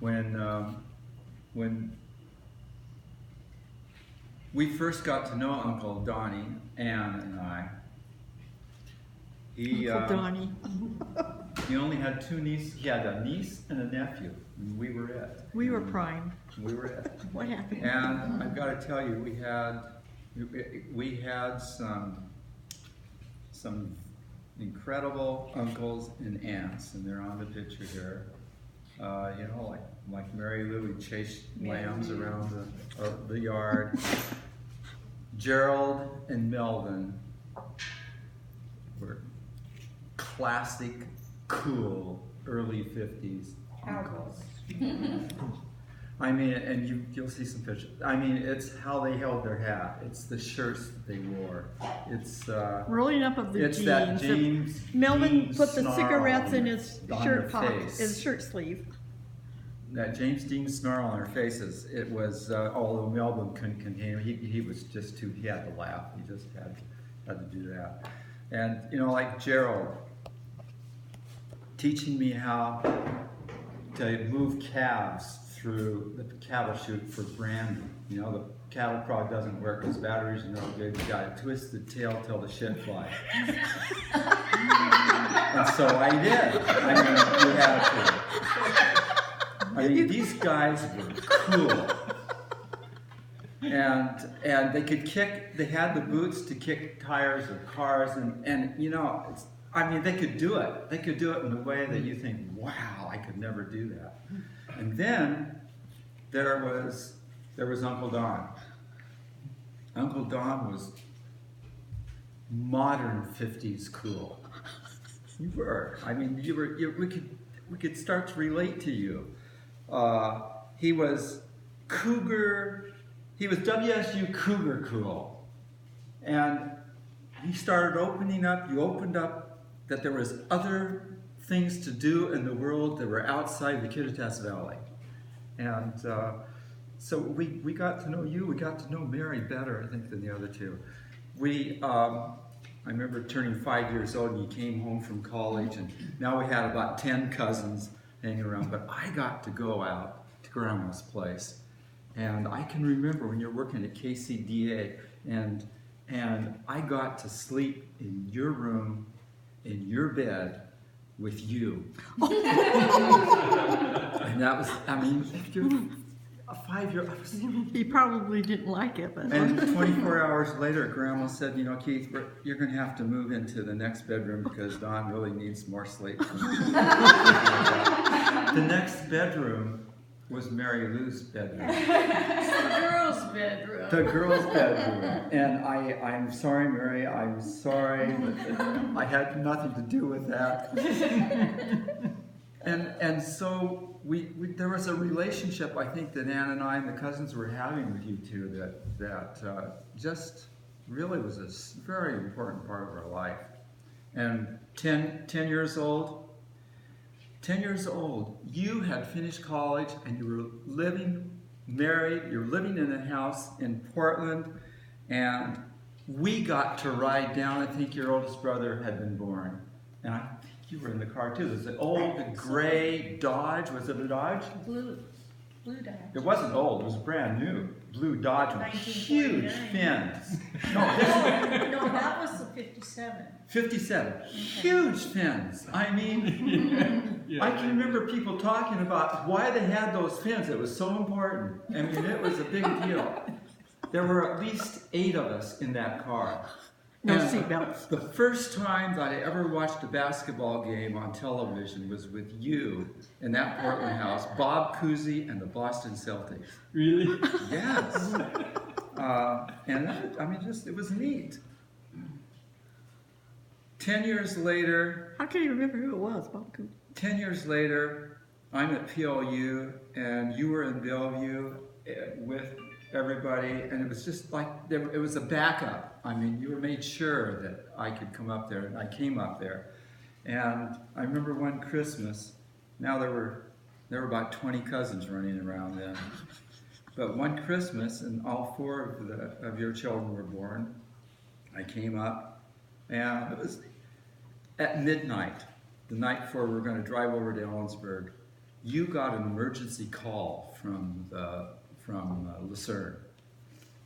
when we first got to know Uncle Donnie, Ann and I, Uncle Donnie. he only had two nieces. He had a niece and a nephew. And we were it. We were primed. We were it. What happened? And I've got to tell you, we had some incredible uncles and aunts, and they're on the picture here. You know, like Mary Lou, we chased lambs around the yard. Gerald and Melvin were classic, cool, early 50s uncles. I mean, and you'll see some pictures. I mean, it's how they held their hat. It's the shirts that they wore. It's rolling up of the it's jeans. that James Melvin Dean put the snarl cigarettes in his on shirt their pocket, face. his shirt sleeve. That James Dean snarl on their faces. It was although Melvin couldn't contain him, he was just too. He had to laugh. He just had to do that. And you know, like Gerald teaching me how to move calves through the cattle chute for brandy. You know, the cattle prod doesn't work because batteries are no good. You got to twist the tail till the shit flies. And so I did. I mean, you had to. I mean, these guys were cool. And they could kick, they had the boots to kick tires of cars, and you know, I mean, they could do it. They could do it in a way that you think, wow, I could never do that. And then there was Uncle Don. Uncle Don was modern 50s cool. You were. I mean, we could start to relate to you. He was Cougar. He was WSU Cougar cool, and he started opening up. You opened up that there was other things to do in the world that were outside the Kittitas Valley, and so we got to know you. We got to know Mary better, I think, than the other two. I remember turning 5 years old, and you came home from college, and now we had about 10 cousins hanging around. But I got to go out to Grandma's place, and I can remember when you're working at KCDA, and I got to sleep in your room, in your bed, with you. And that was, I mean, if you're a 5-year-old. He probably didn't like it, but. And 24 hours later, Grandma said, you know, Keith, you're going to have to move into the next bedroom because Don really needs more sleep. The next bedroom was Mary Lou's bedroom. The girls' bedroom. The girls' bedroom. And I'm sorry, Mary, I'm sorry. I had nothing to do with that. And so there was a relationship, I think, that Ann and I and the cousins were having with you two that just really was a very important part of our life. And 10 years old, you had finished college and you were living married, you were living in a house in Portland, and we got to ride down. I think your oldest brother had been born. And I think you were in the car too. There's an old gray Dodge. Was it a Dodge? Blue Dodge. It wasn't old. It was brand new. Blue Dodge with huge 1949. fins. No, No, that was the 57. 57. Huge fins. I mean, I can remember people talking about why they had those fins. It was so important. I mean, it was a big deal. There were at least 8 of us in that car. No And seatbelts. The first time that I ever watched a basketball game on television was with you in that Portland house, Bob Cousy and the Boston Celtics. Really? Yes. And I mean, it was neat. 10 years later, How can you remember who it was, Bob Coon? 10 years later, I'm at PLU and you were in Bellevue with everybody, and it was just like, it was a backup. I mean, you were made sure that I could come up there, and I came up there. And I remember one Christmas, now there were about 20 cousins running around then. But one Christmas, and all 4 of your children were born, I came up, and it was at midnight, the night before we were going to drive over to Ellensburg. you got an emergency call from Lucerne,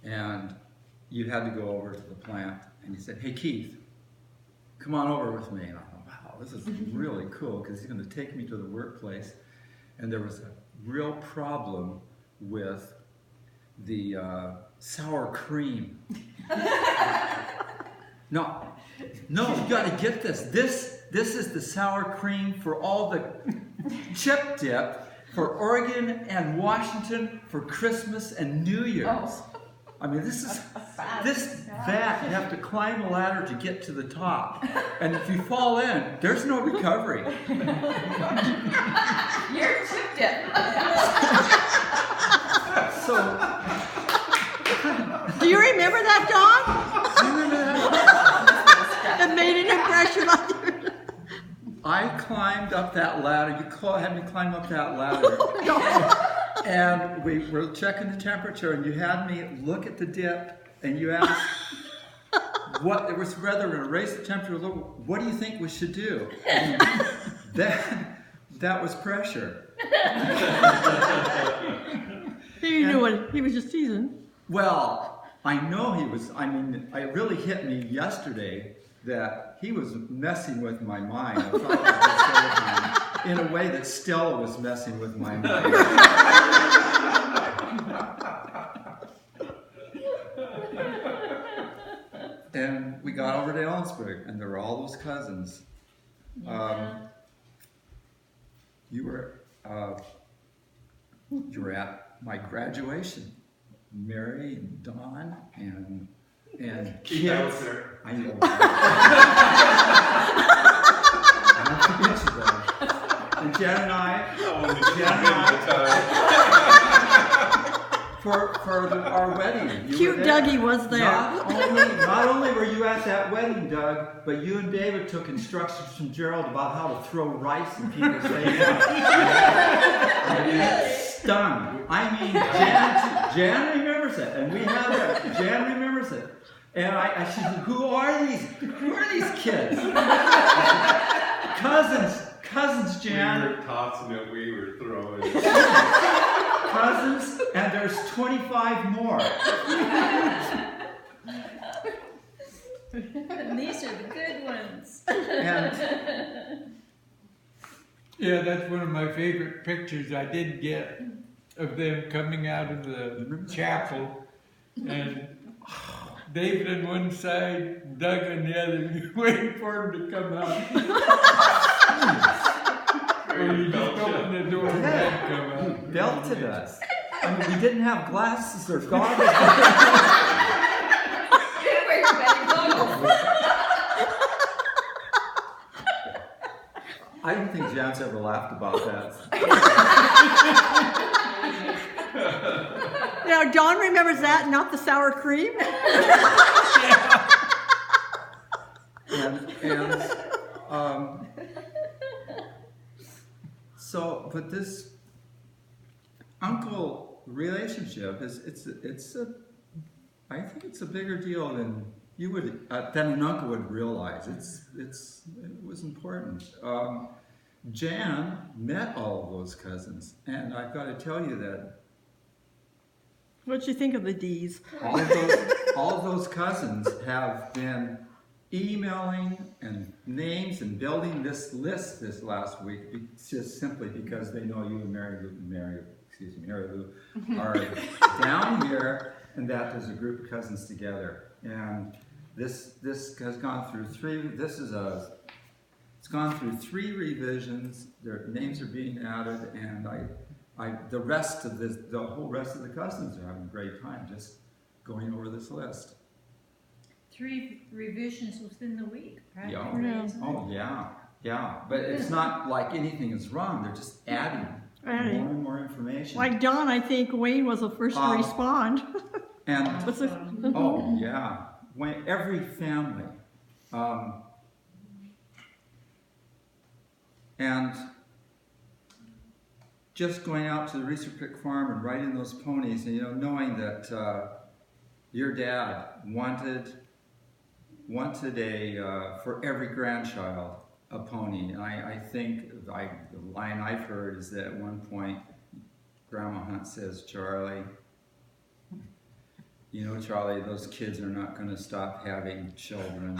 and you had to go over to the plant, and he said, "Hey Keith, come on over with me." And I thought, wow, this is really cool because he's going to take me to the workplace. And there was a real problem with the sour cream. No, you got to get this. This is the sour cream for all the chip dip for Oregon and Washington for Christmas and New Year's. Oh. I mean, this vat, you have to climb a ladder to get to the top. And if you fall in, there's no recovery. You're chipped it. So, Do you remember that, Dawn? do you remember that? It made an impression on you. I climbed up that ladder. You had me climb up that ladder. And we were checking the temperature, and you had me look at the dip, and you asked what it was, whether to raise the temperature a little. What do you think we should do? And that was pressure. He knew it. He was just teasing. Well, I know he was. I mean, it really hit me yesterday that he was messing with my mind. I thought I was in a way that Stella was messing with my mind. And we got over to Ellensburg, and there were all those cousins. You were at my graduation, Mary and Dawn and Keith, I was kids. there. I know. I don't forget you though. And Jen and I. For our wedding. You Cute were there. Dougie was there. Not only were you at that wedding, Doug, but you and David took instructions from Gerald about how to throw rice in people's faces. I mean, stung. I mean, Jan remembers it, and we have it. Jan remembers it. And she said, who are these kids? Cousins, Jan. We were tossing it, we were throwing it. Cousins, and there's 25 more. And these are the good ones. And Yeah, that's one of my favorite pictures I did get of them coming out of the chapel, and David on one side, Doug on the other, waiting for him to come out. Or you just open the door and they'd come out. belted us. I mean, we didn't have glasses or goggles. Where you better go. I don't think Jan's ever laughed about that. Now, Dawn remembers that, not the sour cream. But this uncle relationship I think it's a bigger deal than you would, than an uncle would realize. It was important. Jan met all of those cousins, and I've got to tell you that What'd you think of the D's? all of those cousins have been emailing and names and building this list this last week, just simply because they know you and Mary Lou are down here, and that there's a group of cousins together. And this has gone through it's gone through 3 revisions. Their names are being added, and the whole rest of the cousins are having a great time just going over this list. 3 revisions within the week, practically. Yeah. Isn't it? Oh yeah. But it's not like anything is wrong. They're just adding more and more information. Like Dawn, I think Wayne was the first to respond. And What's the, oh yeah, every family, and just going out to the Reeser Creek farm and riding those ponies, and knowing that your dad wanted for every grandchild a pony. I think the line I've heard is that at one point, Grandma Hunt says, Charlie, you know, Charlie, those kids are not going to stop having children.